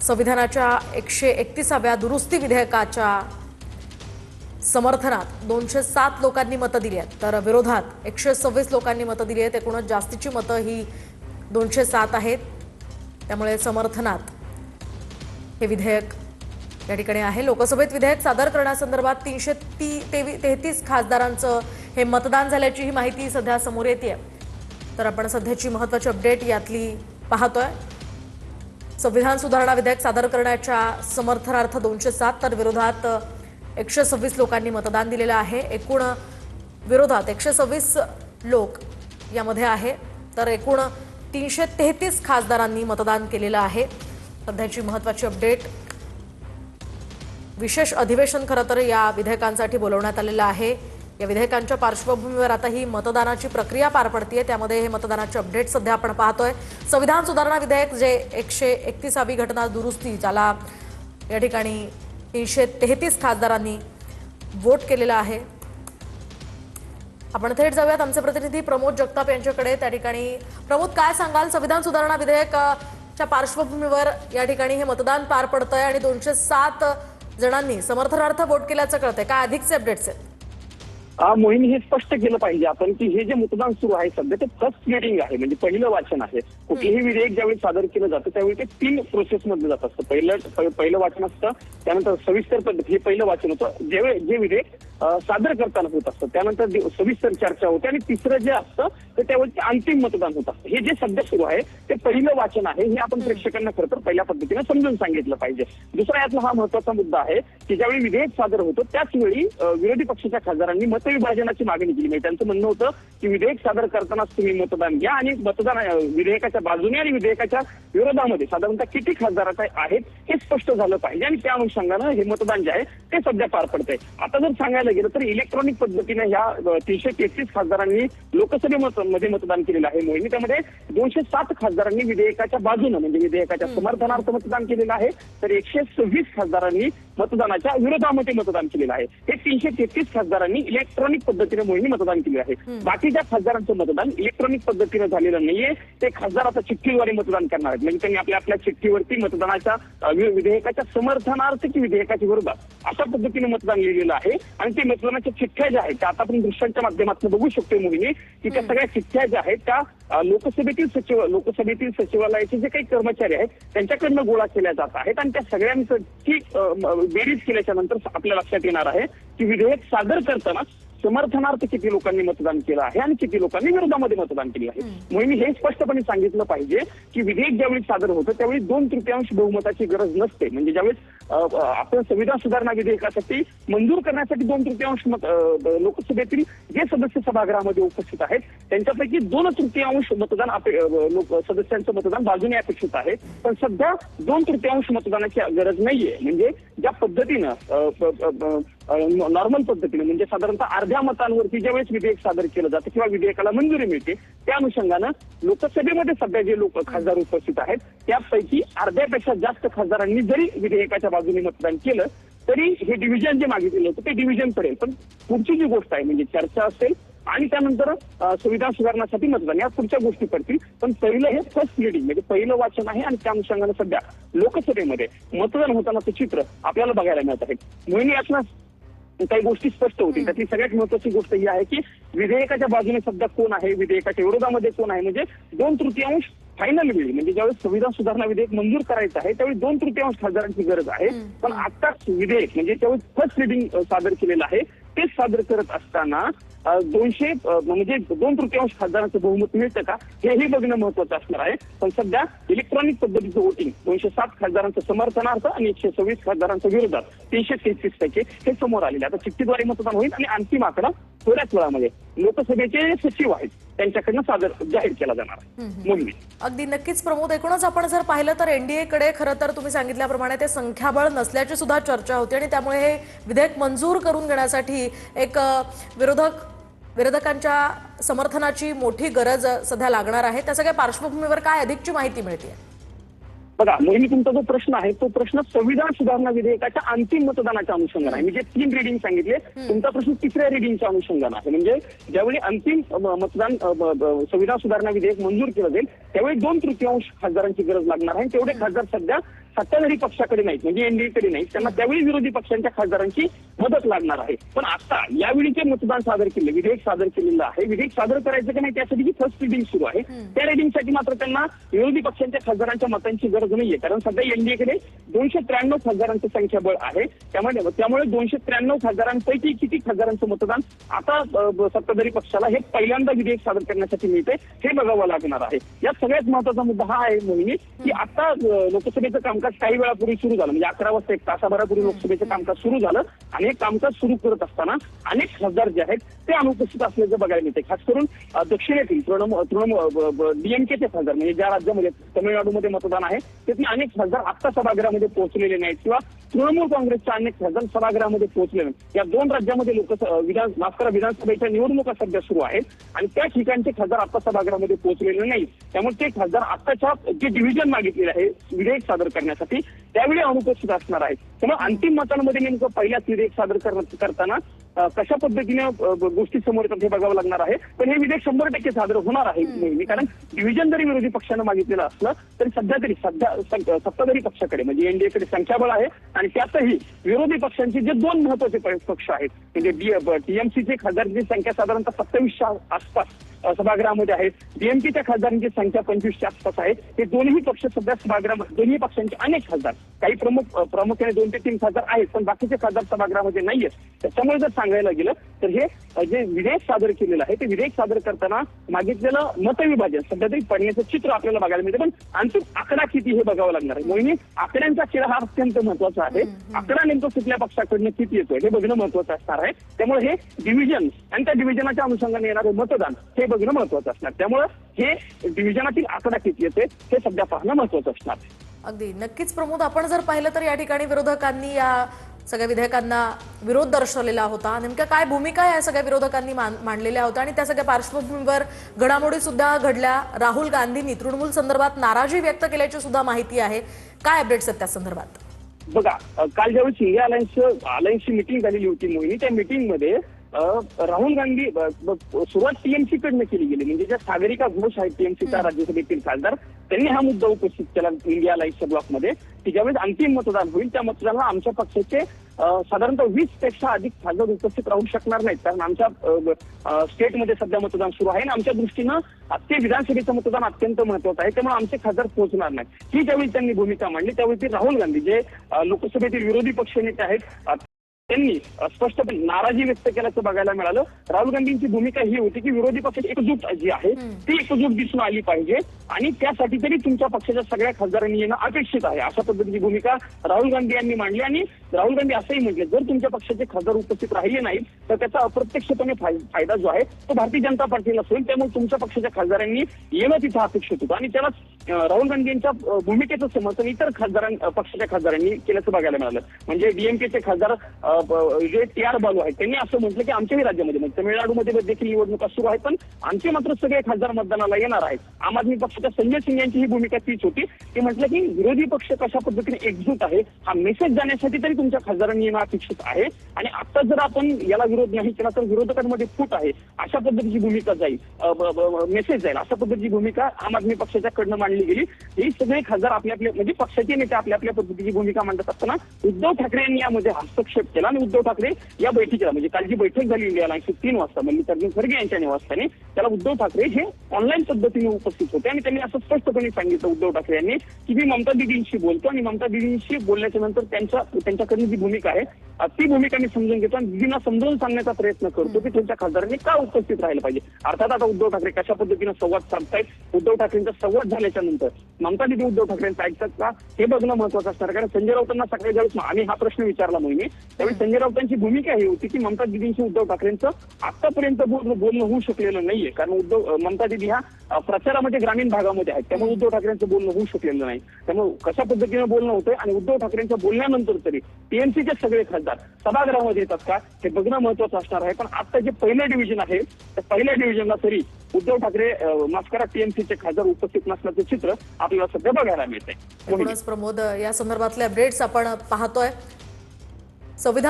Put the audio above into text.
संविधानाच्या 131व्या दुरुस्ती विधेयकाच्या समर्थनात 207 लोकांनी मतं दिली आहेत, तर विरोधात 126 लोकांनी मतं दिली आहेत। एकूणच जास्तीची मतं ही 207 आहेत। त्यामुळे समर्थनात हे विधेयक या ठिकाणी आहे। लोकसभेत विधेयक सादर करण्यासंदर्भात 333 खासदारांचं हे मतदान झाल्याची ही माहिती सध्या समोर येते। तर आपण सध्याची महत्त्वाची अपडेट यातली पाहतोय। संविधान सुधारणा विधेयक सादर करण्याच्या समर्थनार्थ 207 तर विरोधात 126 लोकांनी मतदान दिलेलं आहे। एकूण विरोधात 126 लोक यामध्ये आहे, तर एकूण 333 खासदारांनी मतदान केलेलं आहे। सध्याची महत्त्वाची अपडेट। विशेष अधिवेशन खरं तर या विधेयकांसाठी बोलवण्यात आलेलं आहे। या विधेयकांच्या पार्श्वभूमीवर आता ही मतदानाची प्रक्रिया पार पडते, त्यामध्ये हे मतदानाचे अपडेट सध्या आपण पाहतोय। संविधान सुधारणा विधेयक जे 131वी घटना दुरुस्ती, ज्याला या ठिकाणी 333 खासदारांनी वोट केलेला आहे। आपण थेट जाऊयात आमचे प्रतिनिधी प्रमोद जगताप यांच्याकडे। त्या ठिकाणी प्रमोद, काय सांगाल? संविधान सुधारणा विधेयकाच्या पार्श्वभूमीवर या ठिकाणी हे मतदान पार पडतंय आणि 207 जणांनी समर्थनार्थ वोट केल्याचं कळतंय। काय अधिकचे अपडेट्स आहेत? मोहिनी, हे स्पष्ट केलं पाहिजे आपण की हे जे मतदान सुरू आहे सध्या ते फर्स्ट रिडिंग आहे, म्हणजे पहिलं वाचन आहे। कुठलेही विधेयक ज्यावेळी सादर केलं जातं त्यावेळी ते 3 प्रोसेस मधलं जात असतं। पहिलं वाचन असतं, त्यानंतर सविस्तर पद्धत, हे पहिलं वाचन होतं जे विधेयक सादर करताना होत असतं, त्यानंतर सविस्तर चर्चा होते आणि तिसरं जे असतं ते त्यावेळी अंतिम मतदान होत असतं। हे जे सध्या सुरू आहे ते पहिलं वाचन आहे, हे आपण प्रेक्षकांना खरं तर पहिल्या पद्धतीने समजून सांगितलं पाहिजे। दुसरा यातला हा महत्वाचा मुद्दा आहे की ज्यावेळी विधेयक सादर होतं त्याच वेळी विरोधी पक्षाच्या खासदारांनी मतविभाजनाची मागणी केली। म्हणजे त्यांचं म्हणणं होतं की विधेयक सादर करतानाच तुम्ही मतदान घ्या आणि मतदान विधेयकाच्या बाजूने आणि विधेयकाच्या विरोधामध्ये साधारणतः किती खासदार आहेत हे स्पष्ट झालं पाहिजे आणि त्या अनुषंगानं हे मतदान जे आहे ते सध्या पार पडतंय। आता जर सांगायला गेलं तर इलेक्ट्रॉनिक पद्धतीने ह्या 333 खासदारांनी लोकसभेमध्ये मतदान केलेलं आहे। मोहिनी, त्यामध्ये 207 खासदारांनी विधेयकाच्या बाजूने म्हणजे विधेयकाच्या समर्थनार्थ मतदान केलेलं आहे, तर 126 खासदारांनी मतदानाच्या विरोधामध्ये मतदान केलेलं आहे। हे 333 खासदारांनी इलेक्ट्रॉनिक पद्धतीने मोहिनी मतदान केले आहे। बाकीच्या खासदारांचं मतदान इलेक्ट्रॉनिक पद्धतीने झालेलं नाहीये। ते खासदार आता चिठ्ठीद्वारे मतदान करणार आहेत, म्हणजे त्यांनी आपल्या चिठ्ठीवरती मतदानाच्या विधेयकाच्या समर्थनार्थ की विधेयकाच्या विरोधात अशा पद्धतीने मतदान लिहिलेलं आहे आणि ते मतदानाच्या चिठ्ठ्या ज्या आहेत त्या आता आपण दृश्यांच्या माध्यमातून बघू शकतो मोहिनी की त्या सगळ्या चिठ्ठ्या ज्या आहेत त्या लोकसभेतील सचिवालयाचे जे काही कर्मचारी आहेत त्यांच्याकडनं गोळा केल्या जात आहेत आणि त्या सगळ्यांची बेरीज केल्याच्या नंतर आपल्या लक्षात येणार आहे की विधेयक सादर करताना समर्थनार्थ किती लोकांनी मतदान केलं आहे आणि किती लोकांनी विरोधामध्ये मतदान केले आहे। मोहिनी, हे स्पष्टपणे सांगितलं पाहिजे की विधेयक ज्यावेळी सादर होतं त्यावेळी 2/3 बहुमताची गरज नसते। म्हणजे ज्यावेळेस आपण संविधान सुधारणा विधेयकासाठी मंजूर करण्यासाठी 2/3 लोकसभेतील जे सदस्य सभागृहामध्ये उपस्थित आहेत त्यांच्यापैकी 2/3 मतदान सदस्यांचं मतदान बाजूने अपेक्षित आहे, पण सध्या 2/3 मतदानाची गरज नाहीये। म्हणजे ज्या पद्धतीनं नॉर्मल पद्धतीने म्हणजे साधारणतः अर्ध्या मतांवरती ज्यावेळेस विधेयक सादर केलं जातं किंवा विधेयकाला मंजुरी मिळते त्या अनुषंगानं लोकसभेमध्ये सध्या जे खासदार उपस्थित आहेत त्यापैकी अर्ध्यापेक्षा जास्त खासदारांनी जरी विधेयकाच्या बाजूने मतदान केलं तरी हे डिव्हिजन जे मागितलेलं होतं ते डिव्हिजन पडेल। पण पुढची जी गोष्ट आहे म्हणजे चर्चा असेल आणि त्यानंतर संविधान सुधारणासाठी मतदान, या पुढच्या गोष्टी पडतील। पण पहिलं हे फर्स्ट रिडिंग म्हणजे पहिलं वाचन आहे आणि त्या अनुषंगानं सध्या लोकसभेमध्ये मतदान होतानाचं चित्र आपल्याला बघायला मिळत आहे। मोहिनी, यातनं काही गोष्टी स्पष्ट होतील। त्यातली सगळ्यात महत्वाची गोष्ट ही आहे की विधेयकाच्या बाजूने सध्या कोण आहे, विधेयकाच्या विरोधामध्ये कोण आहे, म्हणजे 2/3 फायनल वेळी म्हणजे ज्यावेळेस संविधान सुधारणा विधेयक मंजूर करायचं आहे त्यावेळी 2/3 खासदारांची गरज आहे। पण आताच विधेयक म्हणजे त्यावेळेस फर्स्ट रिडिंग सादर केलेलं आहे, तेच सादर करत असताना 2/3 खासदारांचं बहुमत मिळतं का हेही बघणं महत्वाचं असणार आहे। पण सध्या इलेक्ट्रॉनिक पद्धतीचं वोटिंग 207 खासदारांचं समर्थनार्थ आणि 126 खासदारांच्या विरोधात 333 टक्के हे समोर आलेले। आता चिठ्ठीद्वारे मतदान होईल आणि अंतिम आकडा थोड्याच वेळामध्ये लोकसभेचे सचिव आहेत त्यांच्याकडनं जाहीर केला जाणार आहे। मोहिनी, अगदी नक्कीच प्रमोद, एकूणच आपण जर पाहिलं तर एनडीएकडे खरं तर तुम्ही सांगितल्याप्रमाणे ते संख्याबळ नसल्याची सुद्धा चर्चा होती आणि त्यामुळे हे विधेयक मंजूर करून घेण्यासाठी एक विरोधकांच्या समर्थनाची मोठी गरज सध्या लागणार आहे। त्या सगळ्या पार्श्वभूमीवर काय अधिकची माहिती मिळते? बघा मोहिनी, तुमचा जो प्रश्न आहे तो प्रश्न संविधान सुधारणा विधेयकाच्या अंतिम मतदानाच्या अनुषंगाने आहे। म्हणजे 3 रिडिंग सांगितले, तुमचा प्रश्न 3ऱ्या रिडिंगच्या अनुषंगाने आहे। म्हणजे ज्यावेळी अंतिम मतदान संविधान सुधारणा विधेयक मंजूर केलं जाईल त्यावेळी 2/3 खासदारांची गरज लागणार आहे। तेवढे खासदार सध्या सत्ताधारी पक्षाकडे नाहीत, म्हणजे एनडीएकडे नाहीत, त्यांना त्यावेळी विरोधी पक्षांच्या खासदारांची मदत लागणार आहे. पण आता यावेळी जे मतदान सादर केले, विधेयक सादर केलेलं आहे, विधेयक सादर करायचं की नाही त्यासाठी फर्स्ट रिडिंग सुरू आहे. त्या रिडिंगसाठी मात्र त्यांना विरोधी पक्षांच्या खासदारांच्या मतांची गरज नाहीये, कारण सध्या एनडीएकडे 293 खासदारांचं संख्याबळ आहे. त्यामुळे 293 खासदारांपैकी किती खासदारांचं मतदान आता सत्ताधारी पक्षाला हे पहिल्यांदा विधेयक सादर करण्यासाठी मिळते हे बघावं लागणार आहे. यात सगळ्यात महत्वाचा मुद्दा हा आहे मोहिनी, की आता लोकसभेचं कामकाज काही वेळापूर्वी सुरू झालं, म्हणजे 11 वाजता 1 तासाभरापूर्वी लोकसभेचं कामकाज सुरू झालं आणि हे कामकाज सुरू करत असताना अनेक खासदार जे आहेत ते अनुपस्थित असल्याचं बघायला मिळते. खास करून दक्षिणेतील डीएमकेचे खासदार, म्हणजे ज्या राज्यामध्ये तमिळनाडूमध्ये मतदान आहे तिथले अनेक खासदार आत्ता सभागृहामध्ये पोहोचलेले नाहीत किंवा तृणमूल काँग्रेसच्या अनेक खासदार सभागृहामध्ये पोहोचले नाहीत. या 2 राज्यामध्ये विधानसभेच्या निवडणुका सध्या सुरू आहेत आणि त्या ठिकाणचे खासदार आता सभागृहामध्ये पोहोचलेले नाहीत. त्यामुळे ते खासदार आत्ताच्या जे डिव्हिजन मागितलेलं आहे विधेयक सादर करण्यासाठी त्यावेळी अनुपस्थित असणार आहेत. त्यामुळे अंतिम मतांमध्ये नेमकं पहिल्याच विधेयक सादर करताना कशा पद्धतीने गोष्टी समोर येतात हे बघावं लागणार आहे. पण हे विधेयक 100% सादर होणार आहे, कारण डिव्हिजन जरी विरोधी पक्षानं मागितलेलं असलं तरी सध्या सत्ताधारी पक्षाकडे म्हणजे एनडीएकडे संख्याबळ आहे आणि त्यातही विरोधी पक्षांचे जे 2 महत्वाचे पक्ष आहेत, म्हणजे टीएमसीचे खासदारांची संख्या साधारणतः 27च्या आसपास सभागृहामध्ये आहेत, डीएमकेच्या खासदारांची संख्या 25च्या आसपास आहे. हे दोन्ही पक्ष सध्या सभागृहामध्ये, दोन्ही पक्षांचे अनेक खासदार, काही प्रामुख्याने 2 ते 3 खासदार आहेत पण बाकीचे खासदार सभागृहामध्ये नाहीयेत. त्याच्यामुळे जर सांगायला गेलं तर हे जे विधेयक सादर केलेलं आहे ते विधेयक सादर करताना मागितलेलं मतविभाजन सध्या तरी पडण्याचं चित्र आपल्याला बघायला मिळते. पण अंतिम आकडा किती हे बघावं लागणार आहे. मोहिनी, आकड्यांचा खेळ हा अत्यंत महत्वाचा आहे. आकडा नेमकं कुठल्या पक्षाकडनं किती येतोय हे बघणं महत्वाचं असणार आहे. त्यामुळे हे डिव्हिजन आणि त्या डिव्हिजनाच्या अनुषंगाने येणारे मतदान हे बघणं महत्वाचं असणार. त्यामुळे हे डिव्हिजनातील आकडा किती येते हे सध्या पाहणं महत्वाचं असणार. अगदी नक्कीच प्रमोद, आपण जर पाहिलं तर या ठिकाणी विरोधकांनी या सगळ्या विधेयकांना विरोध दर्शवलेला होता. नेमक्या काय भूमिका या सगळ्या विरोधकांनी मांडलेल्या होत्या आणि त्या सगळ्या पार्श्वभूमीवर घडामोडी सुद्धा घडल्या. राहुल गांधींनी तृणमूल संदर्भात नाराजी व्यक्त केल्याची सुद्धा माहिती आहे. काय अपडेट्स आहेत त्या संदर्भात? बघा, काल ज्यावेळी इंडिया अलायन्सची मिटिंग झालेली होती मोहिनी, त्या मिटिंगमध्ये राहुल गांधी सुरुवात टीएमसी कडनं केली गेली, म्हणजे ज्या सागरिका घोष आहेत टीएमसीच्या राज्यसभेतील खासदार त्यांनी हा मुद्दा उपस्थित केला इंडिया अलायन्सच्या ब्लॉकमध्ये, की ज्यावेळेस अंतिम मतदान होईल त्या मतदानाला आमच्या पक्षाचे साधारणतः 20 पेक्षा अधिक खासदार उपस्थित राहू शकणार नाहीत, कारण आमच्या स्टेटमध्ये सध्या मतदान सुरू आहे आणि आमच्या दृष्टीनं ते विधानसभेचं मतदान अत्यंत महत्वाचं आहे, त्यामुळे आमचे खासदार पोहोचणार नाहीत. ही ज्यावेळी त्यांनी भूमिका मांडली त्यावेळी ते राहुल गांधी जे लोकसभेतील विरोधी पक्षनेते आहेत त्यांनी स्पष्टपणे नाराजी व्यक्त केल्याचं बघायला मिळालं. राहुल गांधींची भूमिका ही होती की विरोधी पक्षाची एकजूट जी आहे ती एकजूट दिसून आली पाहिजे आणि त्यासाठी तरी तुमच्या पक्षाच्या सगळ्या खासदारांनी येणं अपेक्षित आहे, अशा पद्धतीची भूमिका राहुल गांधी यांनी मांडली. आणि राहुल गांधी असंही म्हटले, जर तुमच्या पक्षाचे खासदार उपस्थित राहिले नाहीत तर त्याचा अप्रत्यक्षपणे फायदा जो आहे तो भारतीय जनता पार्टीला होईल, त्यामुळे तुमच्या पक्षाच्या खासदारांनी येणं तिथं अपेक्षित होतं. आणि त्याला राहुल गांधी यांच्या भूमिकेचं समर्थन इतर पक्षाच्या खासदारांनी केल्याचं बघायला मिळालं. म्हणजे डीएमकेचे खासदार जे TR बालू आहेत त्यांनी असं म्हटलं की आमच्याही राज्यामध्ये म्हणजे तमिळनाडूमध्ये देखील निवडणुका सुरू आहेत पण आमचे मात्र सगळे खासदार मतदानाला येणार आहेत. आम आदमी पक्षाच्या संजय सिंग यांची ही भूमिका तीच होती. ते म्हटलं की विरोधी पक्ष कशा पद्धतीने एकजूट आहे हा मेसेज जाण्यासाठी तरी तुमच्या खासदारांनी येणं अपेक्षित आहे आणि आता जर आपण याला विरोध नाही केला तर विरोधकांमध्ये फूट आहे अशा पद्धतीची भूमिका जाईल, मेसेज जाईल, अशा पद्धतीची भूमिका आम आदमी पक्षाच्या कडनं मांडली गेली. ही सगळे खासदार आपल्या म्हणजे पक्षाचे नेते आपल्या पद्धतीची भूमिका मांडत असताना उद्धव ठाकरे यांनी यामध्ये हस्तक्षेप केला आणि उद्धव ठाकरे या बैठकीला म्हणजे काल जी बैठक झाली इंडिया अलायन्सची 3 वाजता मल्लिकार्जुन खरगे यांच्या निवासस्थानी, त्याला उद्धव ठाकरे हे ऑनलाईन पद्धतीने उपस्थित होते आणि त्यांनी असं स्पष्टपणे सांगितलं उद्धव ठाकरे यांनी की मी ममता दिदींशी बोलतो आणि ममता दिदींशी बोलल्याच्या नंतर त्यांच्याकडून जी भूमिका आहे ती भूमिका मी समजून घेतो आणि दिदींना समजावून सांगण्याचा प्रयत्न करतो की त्यांच्या खासदारांनी का उपस्थित राहायला पाहिजे. अर्थात आता उद्धव ठाकरे कशा पद्धतीने संवाद साधतायत, उद्धव ठाकरेंचा संवाद झाल्याच्या नंतर ममता दिदी उद्धव ठाकरेंचं ऐकतात का हे बघणं महत्वाचं असणार. कारण संजय राऊतांना सकाळी ज्यावेळेस आम्ही हा प्रश्न विचारला मोहिनी त्यावेळी संजय राऊतांची भूमिका ही होती की ममता दिदींशी उद्धव ठाकरेंचं आतापर्यंत बोलणं होऊ शकलेलं नाहीये, कारण ममता दिदी ह्या प्रचारामध्ये ग्रामीण भागामध्ये आहेत, त्यामुळे उद्धव ठाकरेंचं बोलणं होऊ शकलेलं नाही. त्यामुळे कशा पद्धतीने बोलणं होतंय आणि उद्धव ठाकरेंच्या बोलण्यानंतर तरी टीएमसीचे सगळे खासदार सभागृहामध्ये येतात का हे बघणं महत्वाचं असणार आहे. पण आता जे पहिलं डिव्हिजन आहे त्या पहिल्या डिव्हिजनला तरी उद्धव ठाकरे माफ करा टीएमसीचे खासदार उपस्थित नसल्याचं चित्र आपल्याला सध्या बघायला मिळतंय. प्रमोद, या संदर्भातले अपडेट्स आपण पाहतोय. संविधान